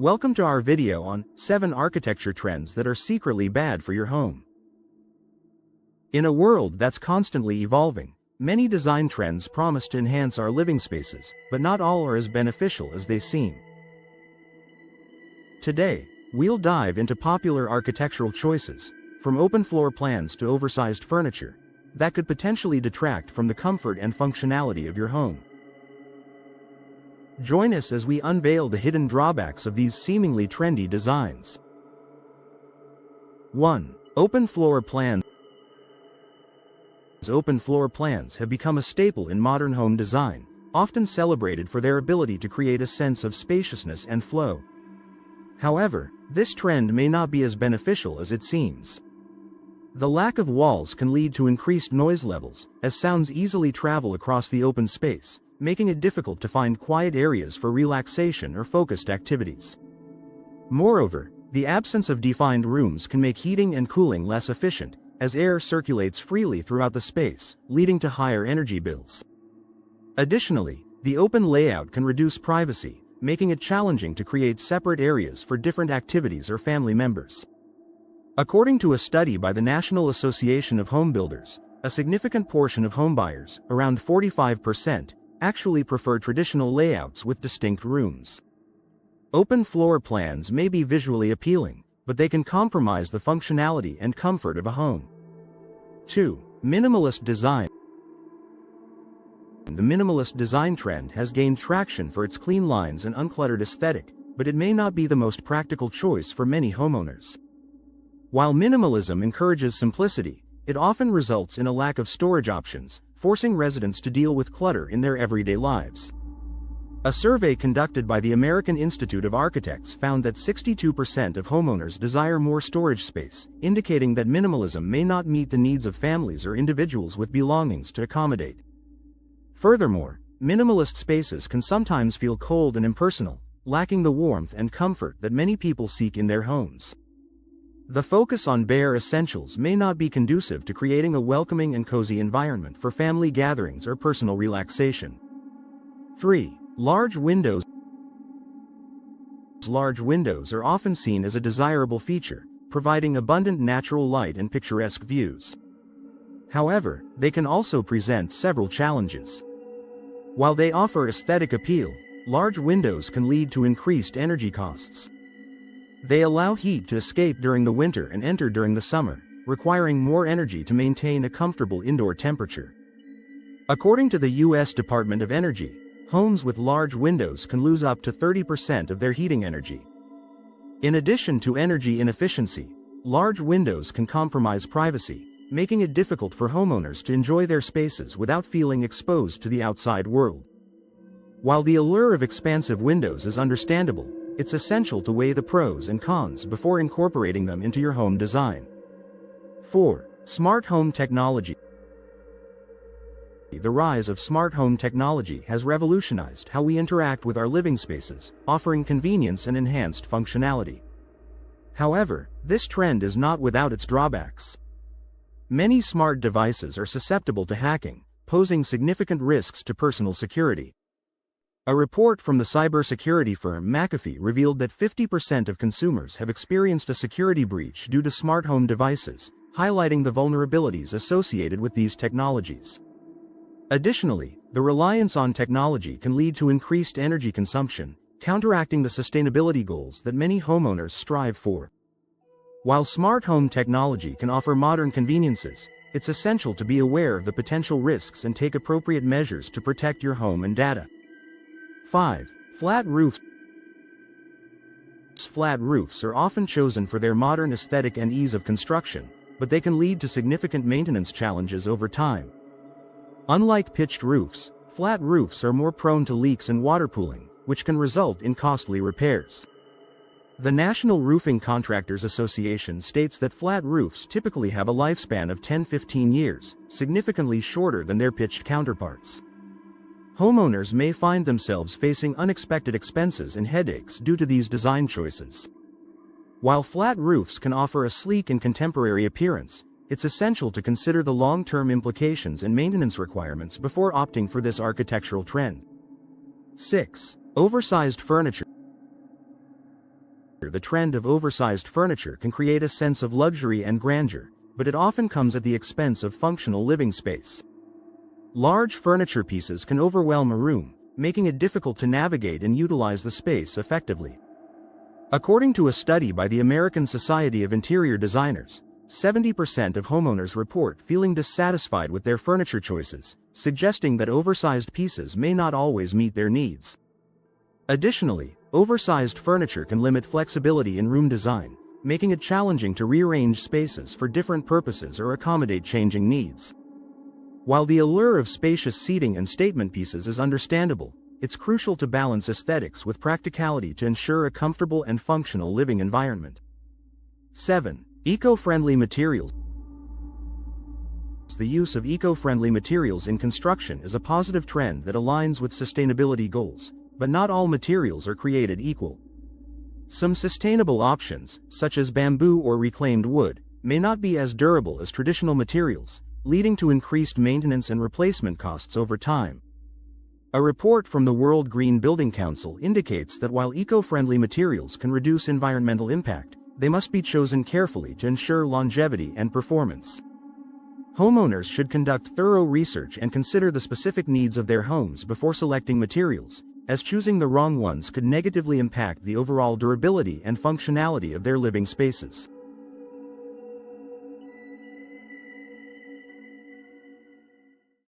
Welcome to our video on 7 architecture trends that are secretly bad for your home. In a world that's constantly evolving, many design trends promise to enhance our living spaces, but not all are as beneficial as they seem. Today, we'll dive into popular architectural choices, from open floor plans to oversized furniture, that could potentially detract from the comfort and functionality of your home. Join us as we unveil the hidden drawbacks of these seemingly trendy designs. 1. Open floor plans. Open floor plans have become a staple in modern home design, often celebrated for their ability to create a sense of spaciousness and flow. However, this trend may not be as beneficial as it seems. The lack of walls can lead to increased noise levels, as sounds easily travel across the open space, making it difficult to find quiet areas for relaxation or focused activities. Moreover, the absence of defined rooms can make heating and cooling less efficient, as air circulates freely throughout the space, leading to higher energy bills. Additionally, the open layout can reduce privacy, making it challenging to create separate areas for different activities or family members. According to a study by the National Association of Home Builders, a significant portion of homebuyers, around 45%, actually prefer traditional layouts with distinct rooms. Open floor plans may be visually appealing, but they can compromise the functionality and comfort of a home. 2. Minimalist design. The minimalist design trend has gained traction for its clean lines and uncluttered aesthetic, but it may not be the most practical choice for many homeowners. While minimalism encourages simplicity, it often results in a lack of storage options, forcing residents to deal with clutter in their everyday lives. A survey conducted by the American Institute of Architects found that 62% of homeowners desire more storage space, indicating that minimalism may not meet the needs of families or individuals with belongings to accommodate. Furthermore, minimalist spaces can sometimes feel cold and impersonal, lacking the warmth and comfort that many people seek in their homes. The focus on bare essentials may not be conducive to creating a welcoming and cozy environment for family gatherings or personal relaxation. 3. Large windows. Large windows are often seen as a desirable feature, providing abundant natural light and picturesque views. However, they can also present several challenges. While they offer aesthetic appeal, large windows can lead to increased energy costs. They allow heat to escape during the winter and enter during the summer, requiring more energy to maintain a comfortable indoor temperature. According to the U.S. Department of Energy, homes with large windows can lose up to 30% of their heating energy. In addition to energy inefficiency, large windows can compromise privacy, making it difficult for homeowners to enjoy their spaces without feeling exposed to the outside world. While the allure of expansive windows is understandable, it's essential to weigh the pros and cons before incorporating them into your home design. 4. Smart home technology. The rise of smart home technology has revolutionized how we interact with our living spaces, offering convenience and enhanced functionality. However, this trend is not without its drawbacks. Many smart devices are susceptible to hacking, posing significant risks to personal security. A report from the cybersecurity firm McAfee revealed that 50% of consumers have experienced a security breach due to smart home devices, highlighting the vulnerabilities associated with these technologies. Additionally, the reliance on technology can lead to increased energy consumption, counteracting the sustainability goals that many homeowners strive for. While smart home technology can offer modern conveniences, it's essential to be aware of the potential risks and take appropriate measures to protect your home and data. 5. Flat roofs. Flat roofs are often chosen for their modern aesthetic and ease of construction, but they can lead to significant maintenance challenges over time. Unlike pitched roofs, flat roofs are more prone to leaks and water pooling, which can result in costly repairs. The National Roofing Contractors Association states that flat roofs typically have a lifespan of 10–15 years, significantly shorter than their pitched counterparts. Homeowners may find themselves facing unexpected expenses and headaches due to these design choices. While flat roofs can offer a sleek and contemporary appearance, it's essential to consider the long-term implications and maintenance requirements before opting for this architectural trend. 6. Oversized furniture. The trend of oversized furniture can create a sense of luxury and grandeur, but it often comes at the expense of functional living space. Large furniture pieces can overwhelm a room, making it difficult to navigate and utilize the space effectively. According to a study by the American Society of Interior Designers, 70% of homeowners report feeling dissatisfied with their furniture choices, suggesting that oversized pieces may not always meet their needs. Additionally, oversized furniture can limit flexibility in room design, making it challenging to rearrange spaces for different purposes or accommodate changing needs. While the allure of spacious seating and statement pieces is understandable, it's crucial to balance aesthetics with practicality to ensure a comfortable and functional living environment. 7. Eco-friendly materials. The use of eco-friendly materials in construction is a positive trend that aligns with sustainability goals, but not all materials are created equal. Some sustainable options, such as bamboo or reclaimed wood, may not be as durable as traditional materials, leading to increased maintenance and replacement costs over time. A report from the World Green Building Council indicates that while eco-friendly materials can reduce environmental impact, they must be chosen carefully to ensure longevity and performance. Homeowners should conduct thorough research and consider the specific needs of their homes before selecting materials, as choosing the wrong ones could negatively impact the overall durability and functionality of their living spaces.